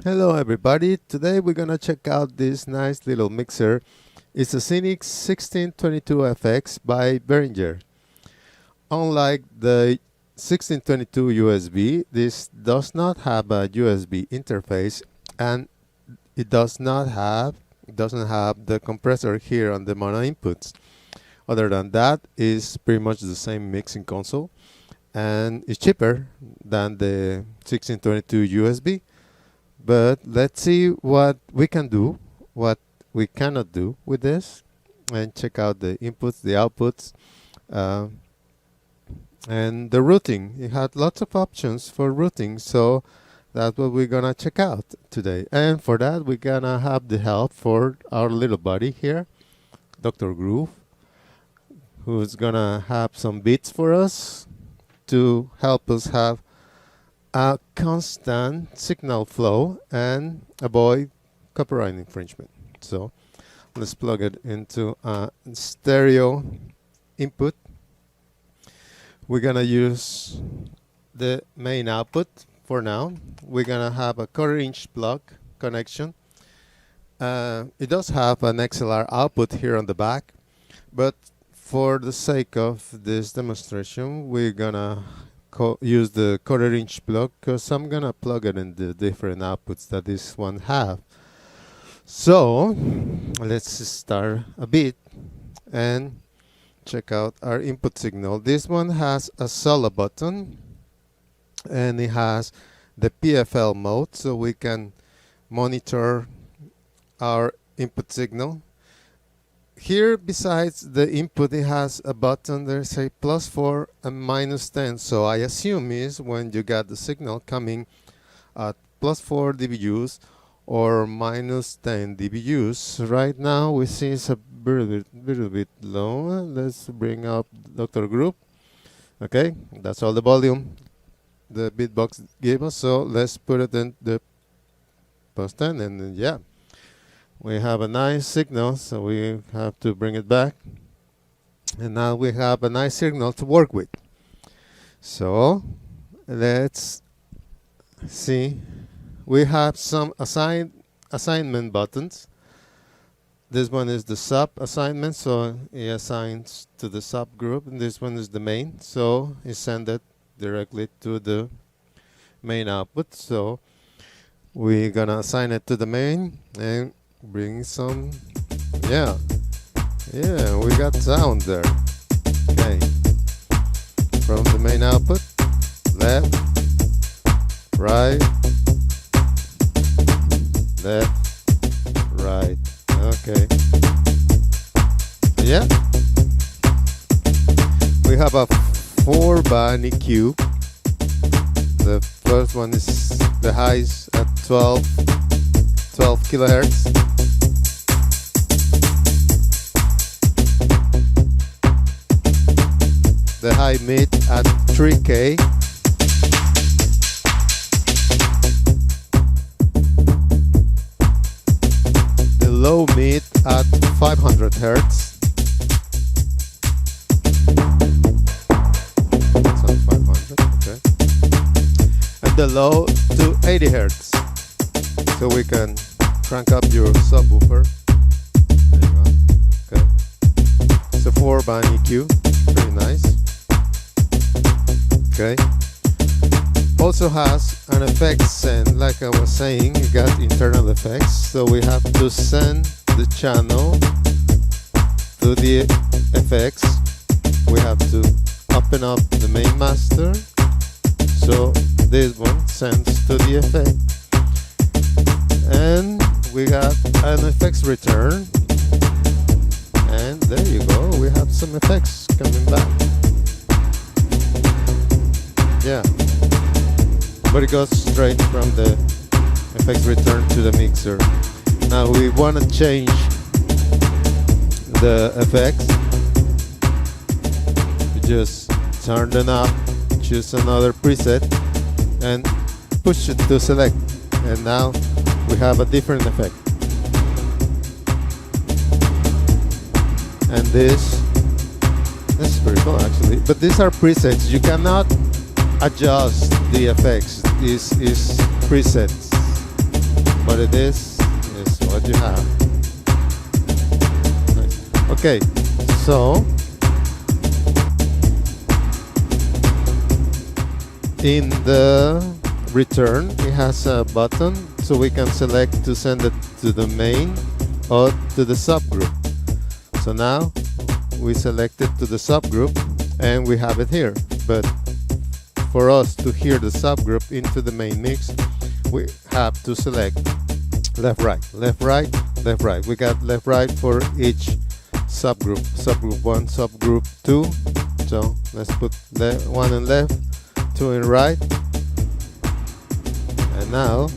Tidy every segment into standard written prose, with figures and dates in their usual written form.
Hello everybody, today we're gonna check out this nice little mixer. It's a XENYX 1622FX by Behringer. Unlike the 1622 USB, this does not have a USB interface, and it doesn't have the compressor here on the mono inputs. Other than that, it's pretty much the same mixing console, and it's cheaper than the 1622 USB. But let's see what we can do, what we cannot do with this, and check out the inputs, the outputs, and the routing. It had lots of options for routing, so that's what we're gonna check out today. And for that, we're gonna have the help for our little buddy here, Dr. Groove, who's gonna have some beats for us to help us have a constant signal flow and avoid copyright infringement. So let's plug it into a stereo input. We're gonna use the main output for now. We're gonna have a quarter-inch plug connection. It does have an XLR output here on the back, but for the sake of this demonstration, we're gonna use the quarter-inch plug because I'm gonna plug it in the different outputs that this one have. So let's start a bit and check out our input signal. This one has a solo button and it has the PFL mode, so we can monitor our input signal. Here, besides the input, it has a button. There's a +4 and -10. So I assume is when you got the signal coming at +4 dBUs or -10 dBUs. Right now, we see it's a little bit low. Let's bring up Dr. Group. Okay, that's all the volume the beatbox gave us. So let's put it in the +10, and then, yeah. We have a nice signal, so we have to bring it back. And now we have a nice signal to work with. So let's see. We have some assignment buttons. This one is the sub assignment, so it assigns to the subgroup, and this one is the main, so it sends it directly to the main output. So we're gonna assign it to the main and bring some, yeah, we got sound there. Okay, from the main output, left, right, left, right. Okay, yeah, we have a 4-band EQ. The first one is the highs at 12 kilohertz. The high mid at 3K. The low mid at 500 hertz. That's on 500, okay. And the low to 80 hertz. So we can crank up your subwoofer. There you go. Okay. It's a 4-band EQ. Pretty nice. Okay. Also has an effects send, like I was saying, you got internal effects, so we have to send the channel to the effects. We have to open up the main master, so this one sends to the effect, and we got an effects return, and there you go, we have some effects coming back. Yeah, but it goes straight from the effects return to the mixer. Now we want to change the effects. You just turn them up, choose another preset, and push it to select. And now we have a different effect. And this is pretty cool actually. But these are presets. You cannot adjust the effects. This is presets. what it is what you have. Nice. Okay, so in the return it has a button so we can select to send it to the main or to the subgroup. So now we select it to the subgroup and we have it here, but for us to hear the subgroup into the main mix we have to select left right, left right, left right. We got left right for each subgroup, subgroup 1, subgroup 2. So let's put 1 in left, 2 in right, and now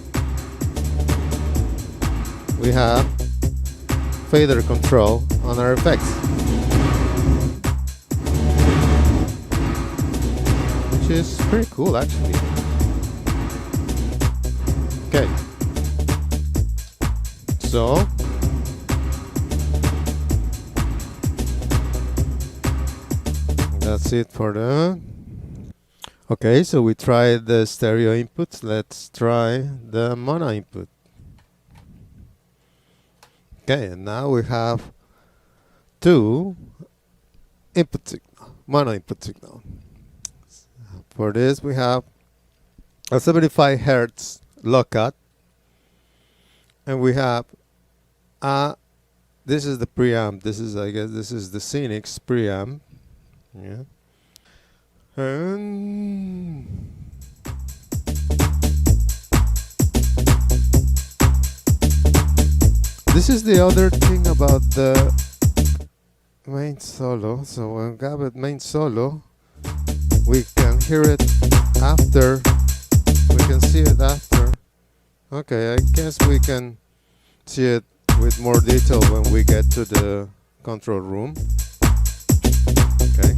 we have fader control on our effects, which is pretty cool actually. Okay, so that's it for the. Okay, so we tried the stereo inputs. Let's try the mono input. Okay, and now we have two input signal, mono input signal. For this we have a 75 Hertz lockout, and we have this is the preamp. This is, I guess, this is the XENYX preamp. Yeah. And this is the other thing about the main solo. So when Gabo main solo, we can hear it after. We can see it after. Okay, I guess we can see it with more detail when we get to the control room. Okay.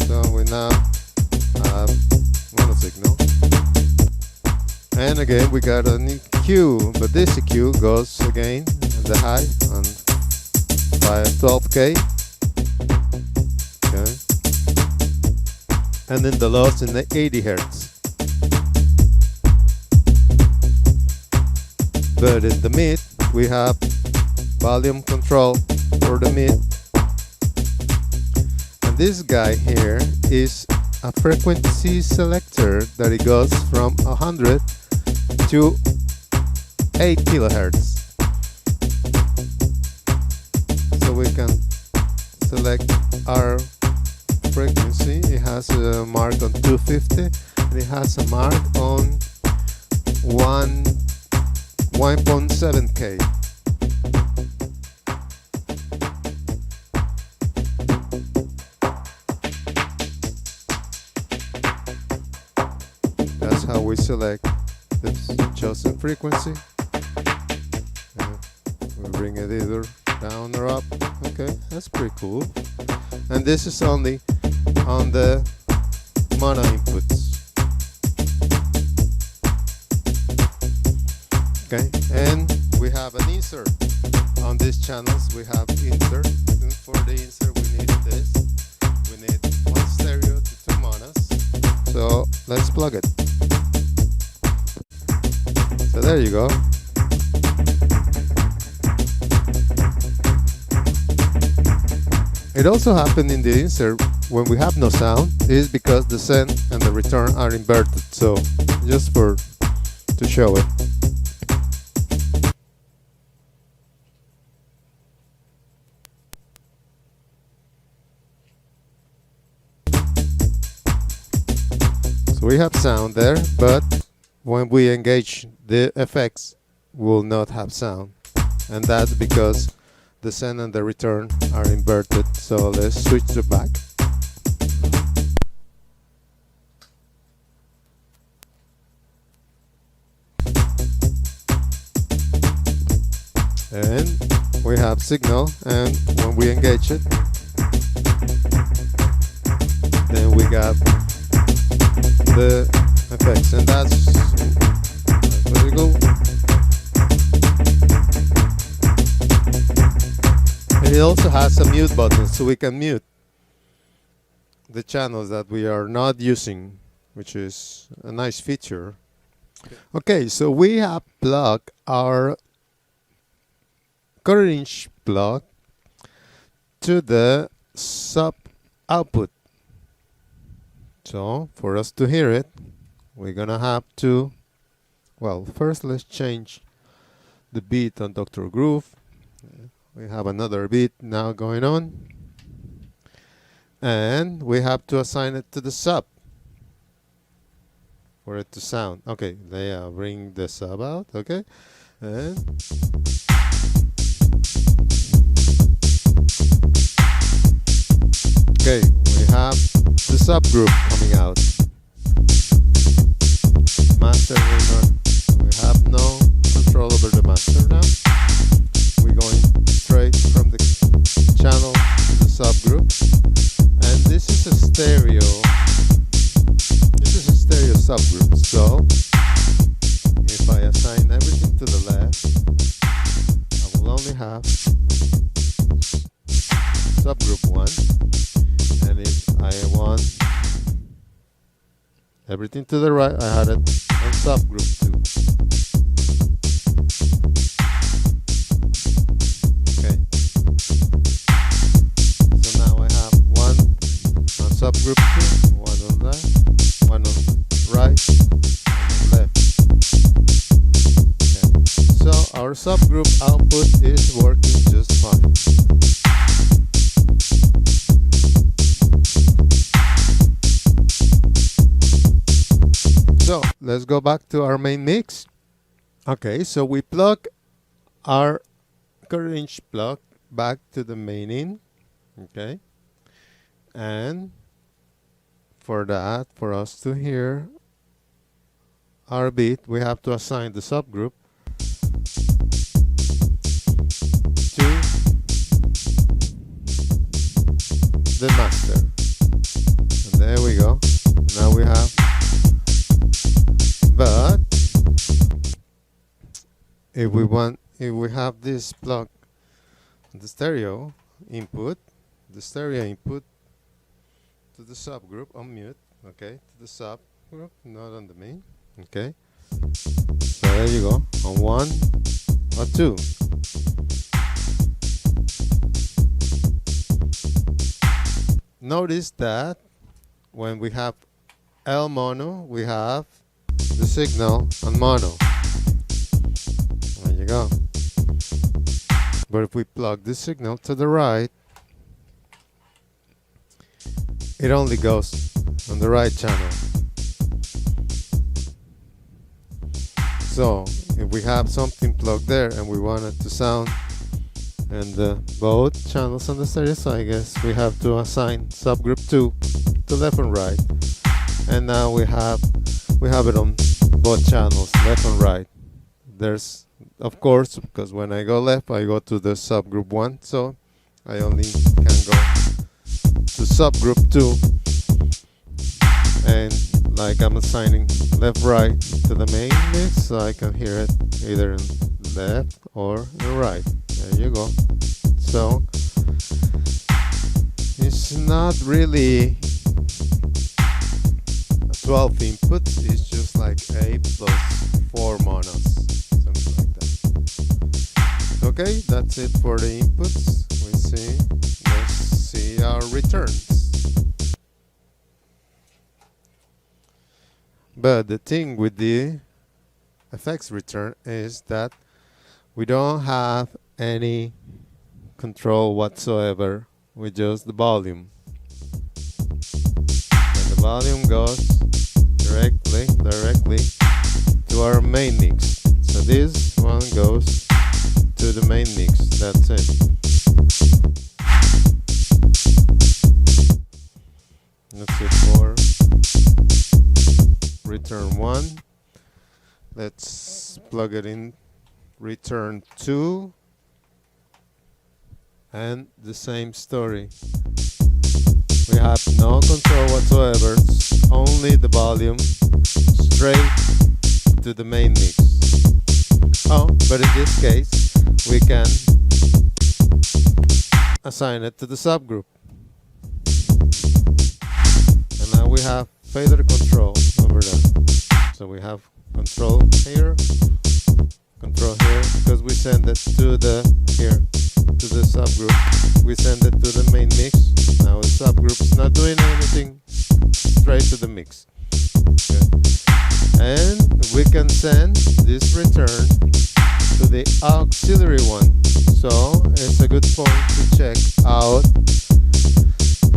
So we now have mono signal, and again we got an EQ, but this EQ goes again in the high on 12K, okay, and then the lows in the 80 Hertz. But in the mid we have volume control for the mid. This guy here is a frequency selector that it goes from 100 to 8 kilohertz. So we can select our frequency. It has a mark on 250 and it has a mark on 1.7K. That's how we select this chosen frequency. We bring it either down or up. Okay, that's pretty cool. And this is only on the mono inputs. Okay, and we have an insert. On these channels we have insert. And for the insert we need this. We need one stereo to two monos. So let's plug it. So there you go. It also happened in the insert when we have no sound, is because the send and the return are inverted. So just to show it. So we have sound there, but when we engage the effects, we'll not have sound. And that's because the send and the return are inverted. So let's switch to back. And we have signal, and when we engage it, then we got the effects, and that's very cool. And it also has a mute button, so we can mute the channels that we are not using, which is a nice feature. Okay, so we have plugged our quarter-inch plug to the sub output. So for us to hear it, we're gonna have to, well, first let's change the beat on Dr. Groove. We have another beat now going on, and we have to assign it to the sub for it to sound. Okay, they bring the sub out. Okay, and okay, we have the subgroup coming out. Master, we have no control over the master now. We're going straight from the channel to the subgroup, and this is a stereo. This is a stereo subgroup. So if I assign everything to the left, I will only have subgroup 1, and if I want everything to the right, I had it on subgroup 2. Okay. So now I have one on subgroup 2, one on left, one on right, one on left. Okay. So our subgroup output is working just fine. So let's go back to our main mix. Okay, so we plug our quarter-inch plug back to the main in. Okay, and for that, for us to hear our beat, we have to assign the subgroup to the master. And there we go. Now we have. But if we have this plug, the stereo input to the subgroup on mute, okay, to the subgroup, not on the main, okay. So there you go, on 1 or 2. Notice that when we have L mono, we have the signal on mono. There you go. But if we plug the signal to the right, it only goes on the right channel. So if we have something plugged there and we want it to sound and both channels on the stereo, so I guess we have to assign subgroup 2 to left and right. And now we have it on both channels, left and right. There's, of course, because when I go left, I go to the subgroup 1, so I only can go to subgroup 2. And like I'm assigning left, right to the main mix, so I can hear it either in left or in right. There you go. So it's not really 12 inputs, it's just like A plus 4 monos, something like that. Okay, that's it for the inputs. Let's see our returns. But the thing with the effects return is that we don't have any control whatsoever with just the volume. And the volume goes directly to our main mix. So this one goes to the main mix. That's it. That's it for return 1. Let's plug it in return 2, and the same story. We have no control whatsoever, only the volume straight to the main mix. Oh, but in this case we can assign it to the subgroup, and now we have fader control over that. So we have control here, because we send it to the to the subgroup. We send it to the main mix. Now the subgroup is not doing anything, straight to the mix. Okay. And we can send this return to the auxiliary one. So it's a good point to check out.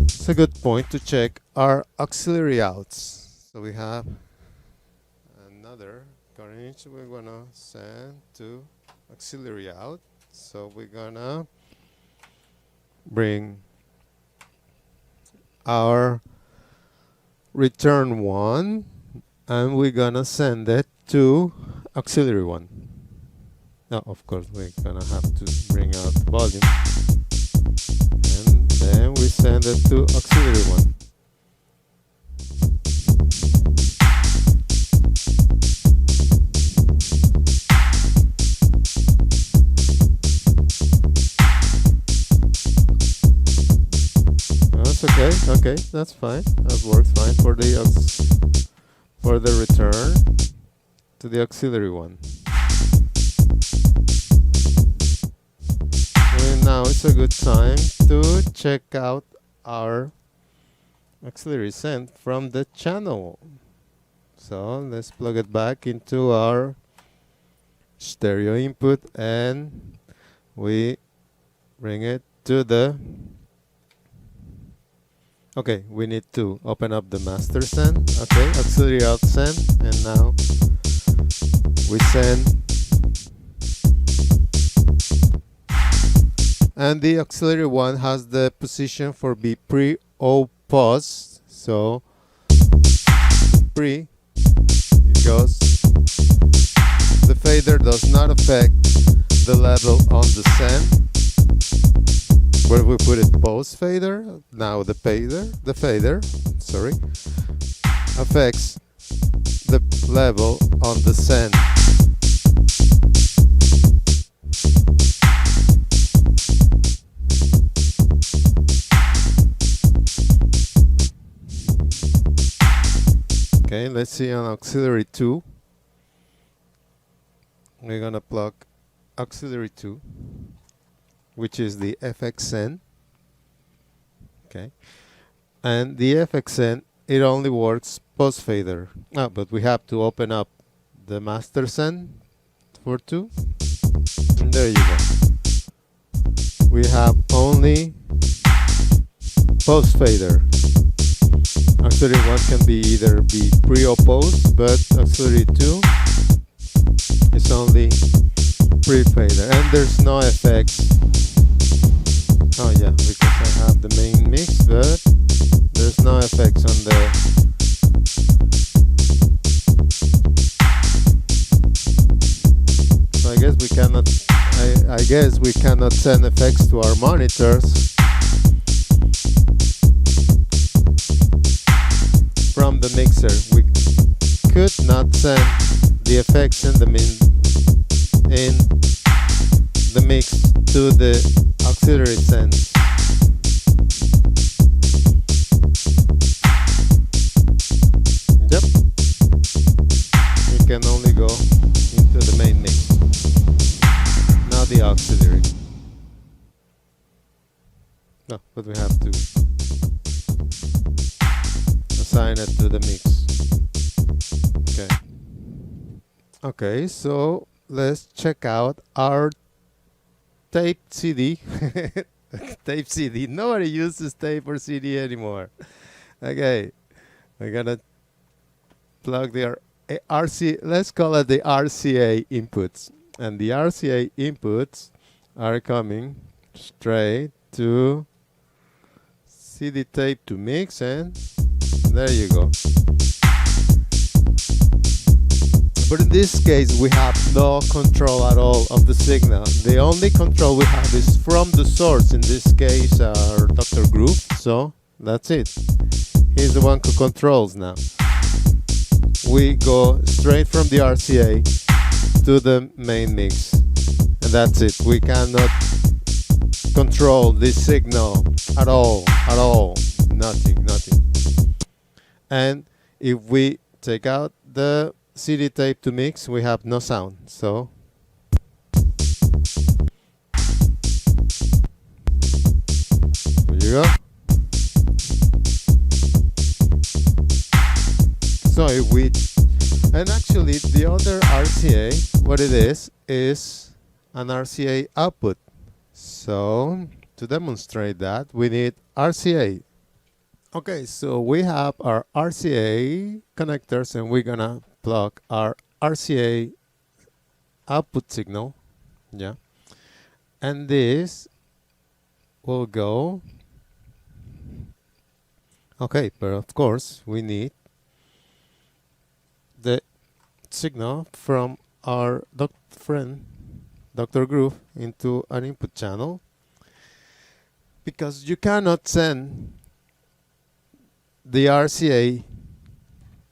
It's a good point to check our auxiliary outs. So we have another cartridge we're gonna send to auxiliary out. So we're gonna bring our return one and we're gonna send it to auxiliary one. Now of course we're gonna have to bring out volume and then we send it to auxiliary one. Okay, that's fine. That works fine for the return to the auxiliary one. And now it's a good time to check out our auxiliary send from the channel. So let's plug it back into our stereo input and we bring it to the. Okay, we need to open up the master send. Okay, auxiliary out send, and now we send. And the auxiliary one has the position for be pre or pause. So pre, because the fader does not affect the level on the send. Where we put it post fader, now the fader, sorry, affects the level on the send. Okay, let's see on auxiliary 2. We're gonna plug auxiliary 2. Which is the FXN. Okay, and the FXN, it only works post fader. But we have to open up the master send for 2. And there you go. We have only post fader. Auxiliary 1 can be either be pre or post, but auxiliary 2 is only pre fader, and there's no effects. Oh yeah, because I have the main mix, but there's no effects on the. So I guess we cannot. I guess we cannot send effects to our monitors from the mixer. We could not send the effects in the mix to the auxiliary send. Yep. It can only go into the main mix. Now the auxiliary. No, but we have to assign it to the mix. Okay. Okay, so let's check out our tape CD. Tape CD. Nobody uses tape or CD anymore. Okay, we're gonna plug the RCA. Let's call it the RCA inputs, and the RCA inputs are coming straight to CD tape to mix, and there you go. But in this case, we have no control at all of the signal. The only control we have is from the source, in this case, our Dr. Groove. So that's it. He's the one who controls now. We go straight from the RCA to the main mix. And that's it. We cannot control this signal at all. Nothing. And if we take out the CD tape to mix, we have no sound. So there you go. So if we, and actually the other RCA, what it is an RCA output. So to demonstrate that, we need RCA. Okay, so we have our RCA connectors and we're gonna plug our RCA output signal, yeah, and this will go, okay, but of course we need the signal from our friend Dr. Groove into an input channel, because you cannot send the RCA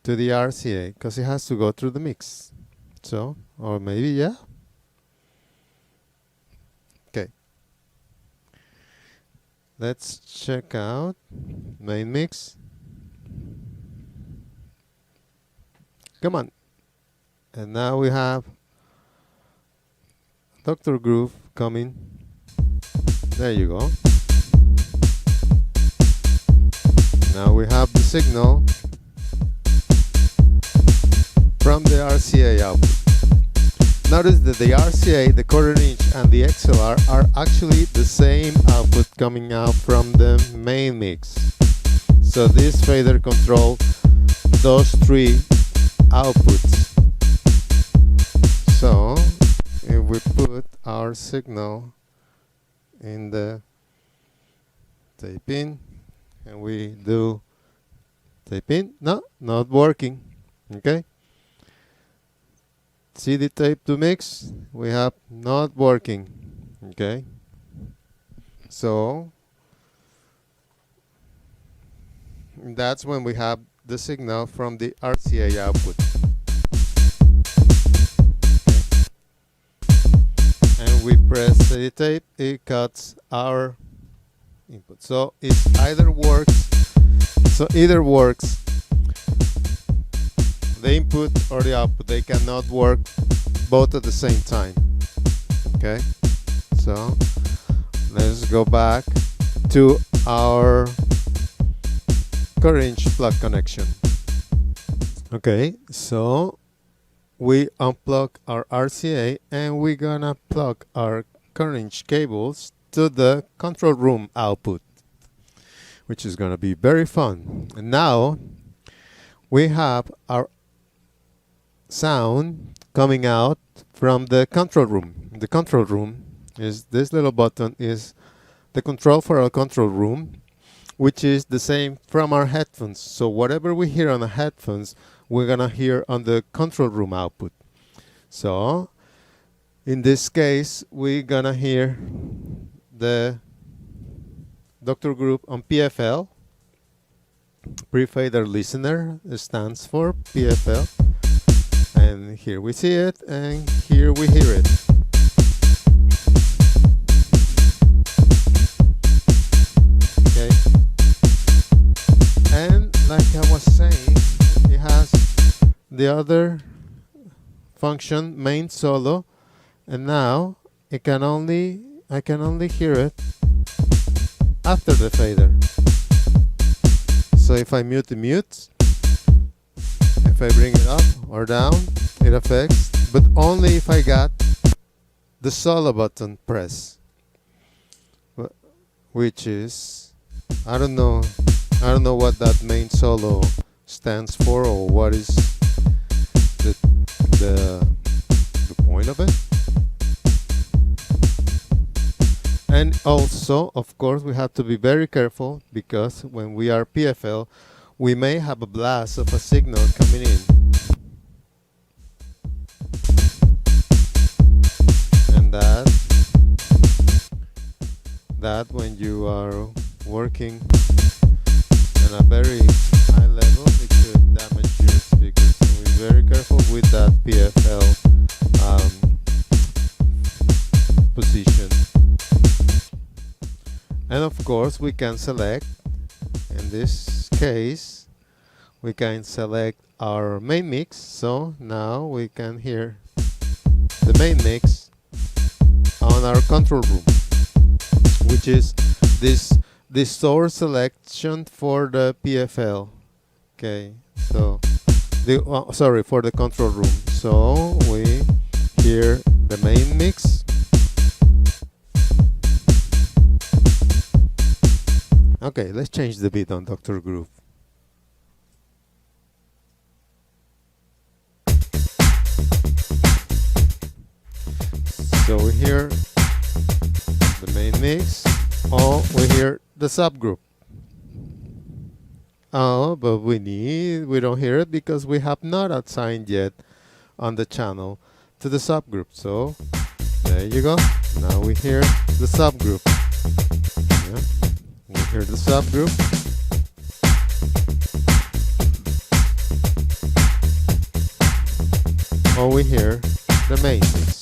to the RCA because it has to go through the mix. So, or maybe, yeah. Okay. Let's check out main mix. Come on. And now we have Dr. Groove coming. There you go. Now we have the signal from the RCA output. Notice that the RCA, the quarter inch, and the XLR are actually the same output coming out from the main mix. So this fader controls those three outputs. So if we put our signal in the tape in, and we do tape in, no, not working. Okay, CD tape to mix, we have not working. Okay, so that's when we have the signal from the RCA output. Okay. And we press CD tape, it cuts our input. So it either works, the input or the output. They cannot work both at the same time. Okay, so let's go back to our current plug connection. Okay, so we unplug our RCA and we're gonna plug our current cables to the control room output, which is gonna be very fun. And now we have our sound coming out from the control room. The control room is this little button, is the control for our control room, which is the same from our headphones. So whatever we hear on the headphones, we're gonna hear on the control room output. So in this case, we're gonna hear the Dr. Group on PFL. Pre-fader listener stands for PFL. And here we see it, and here we hear it. Okay. And like I was saying, it has the other function, main solo, and now I can only hear it after the fader. So if I mute the mute, if I bring it up or down, it affects, but only if I got the solo button pressed, which is, I don't know what that main solo stands for, or what is the point of it. And also, of course, we have to be very careful, because when we are PFL, we may have a blast of a signal coming in. And that when you are working on a very high level, it could damage your speakers. So we're very careful with that PFL position. And of course, we can select, in this case, we can select our main mix. So now we can hear the main mix on our control room, which is this source selection for the PFL. Okay, so sorry, for the control room. So we hear the main mix. Okay, let's change the beat on Dr. Groove. So we hear the main mix, or we hear the subgroup. Oh, but we don't hear it because we have not assigned yet on the channel to the subgroup. So there you go. Now we hear the subgroup. Yeah. We hear the subgroup. Or we hear the main mix.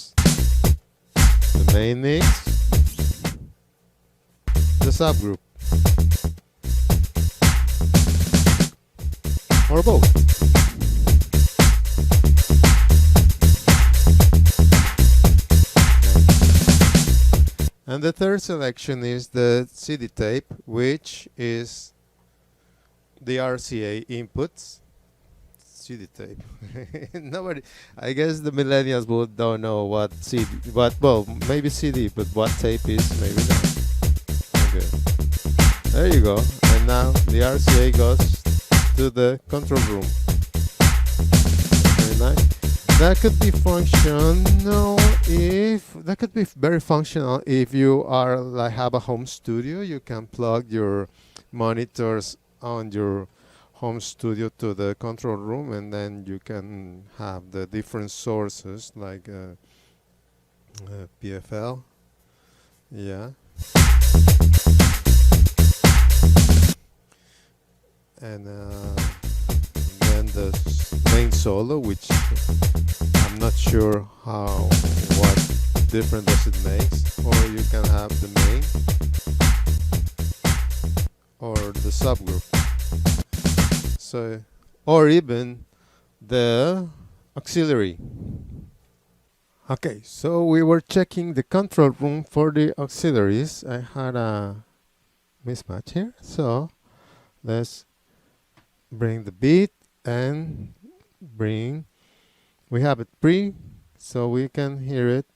The main mix, the subgroup, or both. And the third selection is the CD tape, which is the Rca Inputs. CD tape. Nobody, I guess the millennials would don't know what CD, well, maybe CD, but what tape is, maybe not. Okay. There you go. And now the RCA goes to the control room. Very nice. That could be functional very functional if you are have a home studio. You can plug your monitors on your home studio to the control room, and then you can have the different sources like PFL. Yeah. And then the main solo, which I'm not sure what difference does it makes, or you can have the main or the subgroup. So, or even the auxiliary. Okay, so we were checking the control room for the auxiliaries. I had a mismatch here, so let's bring the beat and we have it pre, so we can hear it.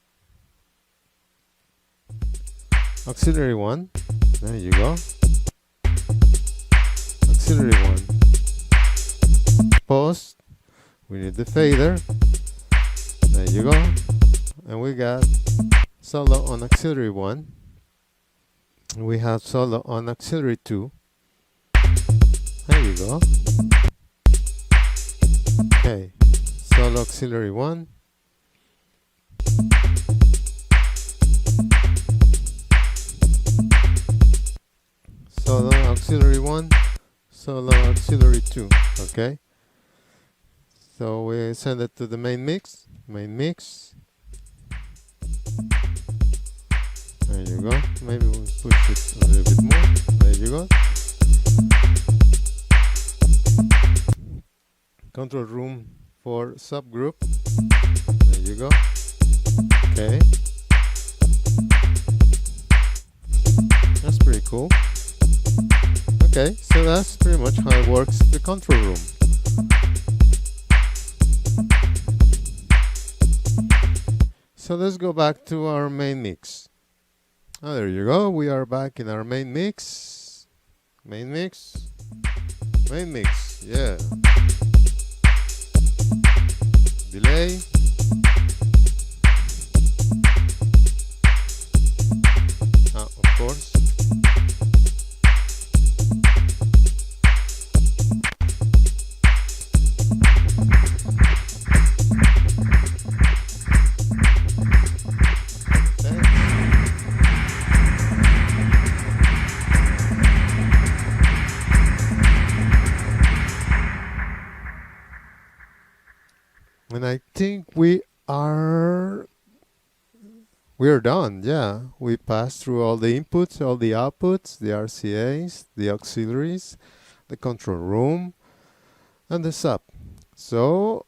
Auxiliary 1, there you go. Auxiliary 1. Post, we need the fader. There you go. And we got solo on auxiliary 1. We have solo on auxiliary 2. There you go. Okay, solo auxiliary 1. Solo auxiliary 1, solo auxiliary 2. Okay. So we send it to the main mix. Main mix. There you go. Maybe we'll push it a little bit more. There you go. Control room for subgroup. There you go. Okay. That's pretty cool. Okay, so that's pretty much how it works, the control room. So let's go back to our main mix. Oh, there you go. We are back in our main mix. Main mix. Main mix. Yeah. Delay. Of course. And I think we're done. Yeah, we passed through all the inputs, all the outputs, the RCAs, the auxiliaries, the control room, and the sub. So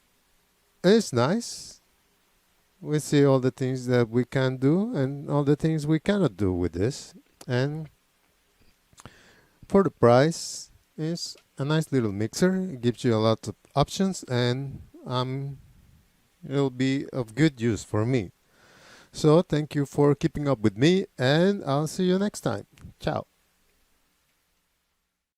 it's nice. We see all the things that we can do and all the things we cannot do with this. And for the price, it's a nice little mixer. It gives you a lot of options, and it'll be of good use for me. So thank you for keeping up with me, and I'll see you next time. Ciao.